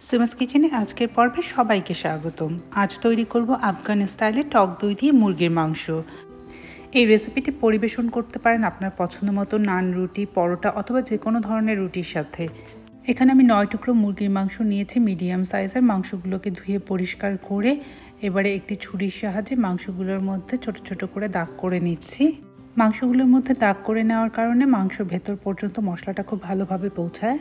সুমাস কিচেনে আজকের পর্বে সবাইকে স্বাগতম। আজ তৈরি করব আফগান স্টাইলে টক দই দিয়ে মুরগির মাংস। এই রেসিপিটি পরিবেশন করতে পারেন আপনার পছন্দ মতো নান, রুটি, পরোটা অথবা যে কোনো ধরনের রুটির সাথে। এখানে আমি 9 টুকরো মুরগির মাংস নিয়েছি মিডিয়াম সাইজের। মাংসগুলোকে ধুয়ে পরিষ্কার করে এবারে একটি ছুরির সাহায্যে মাংসগুলোর মধ্যে ছোট ছোট করে দাগ করে নিচ্ছি। মাংসগুলোর মধ্যে দাগ করে নেওয়ার কারণে মাংস ভেতর পর্যন্ত মশলাটা খুব ভালোভাবে পৌঁছায়।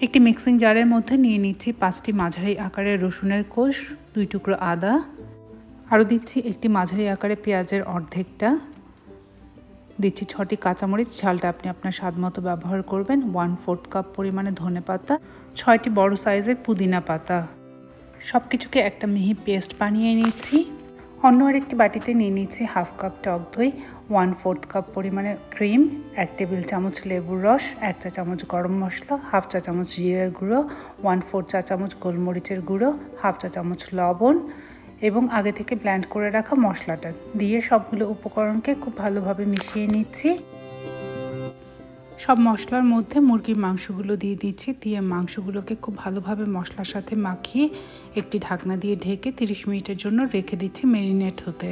একটি মিক্সিং জারের মধ্যে নিয়ে নিচ্ছি 5টি মাঝারি আকারের রসুনের কোষ, 2 টুকরো আদা, আরও দিচ্ছি একটি মাঝারি আকারে পেঁয়াজের অর্ধেকটা, দিচ্ছি 6টি কাঁচামরিচ, ঝালটা আপনি আপনার স্বাদ মতো ব্যবহার করবেন, 1/4 কাপ পরিমাণে ধনেপাতা, 6টি বড় সাইজের পুদিনা পাতা। সব কিছুকে একটা মিহি পেস্ট বানিয়ে নিচ্ছি। অন্য আরেকটি বাটিতে নিয়ে নিচ্ছি 1/2 কাপ টক দই, 1/4 কাপ পরিমাণে ক্রিম, 1 টেবিল চামচ লেবুর রস, 1 চা চামচ গরম মশলা, 1/2 চা চামচ জিরার গুঁড়ো, 1/4 চা চামচ গোলমরিচের গুঁড়ো, 1/2 চা চামচ লবণ এবং আগে থেকে ব্লেন্ড করে রাখা মশলাটা দিয়ে সবগুলো উপকরণকে খুব ভালোভাবে মিশিয়ে নিচ্ছি। সব মশলার মধ্যে মুরগির মাংসগুলো দিয়ে দিচ্ছি, দিয়ে মাংসগুলোকে খুব ভালোভাবে মশলার সাথে মাখিয়ে একটি ঢাকনা দিয়ে ঢেকে 30 মিনিটের জন্য রেখে দিচ্ছি ম্যারিনেট হতে।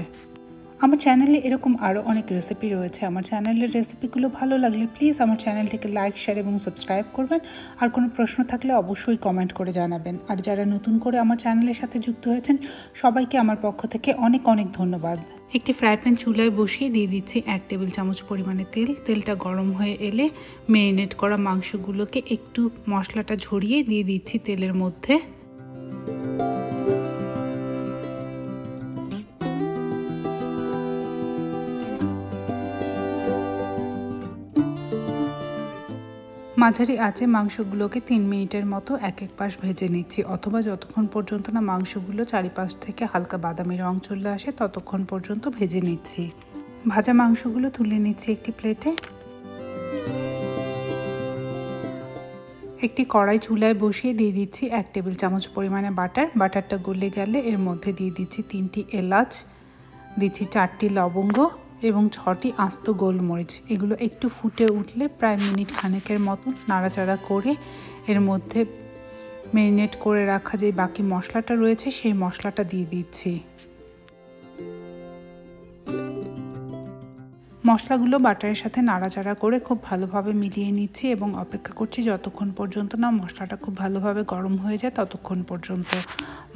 আমার চ্যানেলে এরকম আরও অনেক রেসিপি রয়েছে। আমার চ্যানেলের রেসিপিগুলো ভালো লাগলে প্লিজ আমার চ্যানেলটিকে লাইক, শেয়ার এবং সাবস্ক্রাইব করবেন। আর কোনো প্রশ্ন থাকলে অবশ্যই কমেন্ট করে জানাবেন। আর যারা নতুন করে আমার চ্যানেলের সাথে যুক্ত হয়েছেন সবাইকে আমার পক্ষ থেকে অনেক অনেক ধন্যবাদ। একটি ফ্রাই প্যান চুলায় বসিয়ে দিয়ে দিচ্ছি 1 টেবিল চামচ পরিমাণে তেল। তেলটা গরম হয়ে এলে ম্যারিনেট করা মাংসগুলোকে একটু মশলাটা ঝরিয়ে দিয়ে দিচ্ছি তেলের মধ্যে। মাঝারি আঁচে মাংসগুলোকে 3 মিনিটের মতো এক এক পাশ ভেজে নিচ্ছি, অথবা যতক্ষণ পর্যন্ত না মাংসগুলো চারিপাশ থেকে হালকা বাদামি রং চলে আসে ততক্ষণ পর্যন্ত ভেজে নিচ্ছি। ভাজা মাংসগুলো তুলে নিচ্ছি একটি প্লেটে। একটি কড়াই চুলায় বসিয়ে দিয়ে দিচ্ছি 1 টেবিল চামচ পরিমাণে বাটার। বাটারটা গলে গেলে এর মধ্যে দিয়ে দিচ্ছি 3টি এলাচ, দিচ্ছি 4টি লবঙ্গ এবং 6টি আস্ত গোলমরিচ। এগুলো একটু ফুটে উঠলে প্রায় মিনিট খানেকের মতো নাড়াচাড়া করে এর মধ্যে ম্যারিনেট করে রাখা যে বাকি মশলাটা রয়েছে সেই মশলাটা দিয়ে দিচ্ছি। মশলাগুলো বাটারের সাথে নাড়াচাড়া করে খুব ভালোভাবে মিলিয়ে নিচ্ছি এবং অপেক্ষা করছি যতক্ষণ পর্যন্ত না মশলাটা খুব ভালোভাবে গরম হয়ে যায় ততক্ষণ পর্যন্ত।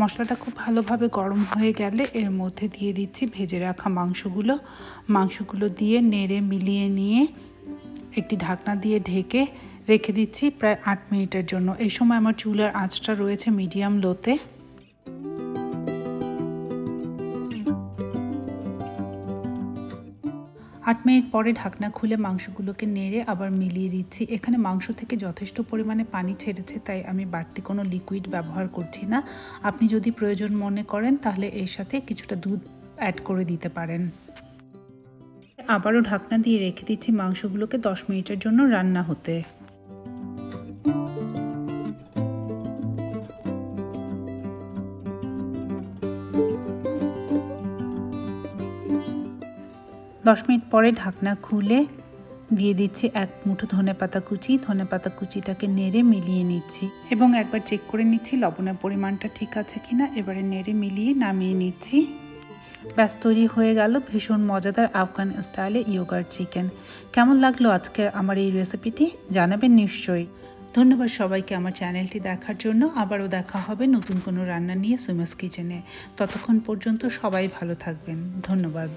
মশলাটা খুব ভালোভাবে গরম হয়ে গেলে এর মধ্যে দিয়ে দিচ্ছি ভেজে রাখা মাংসগুলো দিয়ে নেড়ে মিলিয়ে নিয়ে একটি ঢাকনা দিয়ে ঢেকে রেখে দিচ্ছি প্রায় 8 মিনিটের জন্য। এই সময় আমার চুলার আঁচটা রয়েছে মিডিয়াম লোতে। 8 মিনিট পরে ঢাকনা খুলে মাংসগুলোকে নেড়ে আবার মিলিয়ে দিচ্ছি। এখানে মাংস থেকে যথেষ্ট পরিমাণে পানি ছেড়েছে, তাই আমি বাড়তি কোনো লিকুইড ব্যবহার করছি না। আপনি যদি প্রয়োজন মনে করেন তাহলে এর সাথে কিছুটা দুধ অ্যাড করে দিতে পারেন। আবারও ঢাকনা দিয়ে রেখে দিচ্ছি মাংসগুলোকে 10 মিনিটের জন্য রান্না হতে। দশ মিনিট পরে ঢাকনা খুলে দিয়ে দিচ্ছি 1 মুঠো ধনেপাতা কুচি। ধনেপাতা কুচিটাকে নেড়ে মিলিয়ে নিচ্ছি এবং একবার চেক করে নিচ্ছি লবণের পরিমাণটা ঠিক আছে কিনা। এবারে নেড়ে মিলিয়ে নামিয়ে নিচ্ছি। ব্যাস তৈরি হয়ে গেল ভীষণ মজাদার আফগান স্টাইলে ইয়োগার্ট চিকেন। কেমন লাগলো আজকে আমার এই রেসিপিটি জানাবেন নিশ্চয়ই। ধন্যবাদ সবাইকে আমার চ্যানেলটি দেখার জন্য। আবারও দেখা হবে নতুন কোনো রান্না নিয়ে সুমাস কিচেনে। ততক্ষণ পর্যন্ত সবাই ভালো থাকবেন। ধন্যবাদ।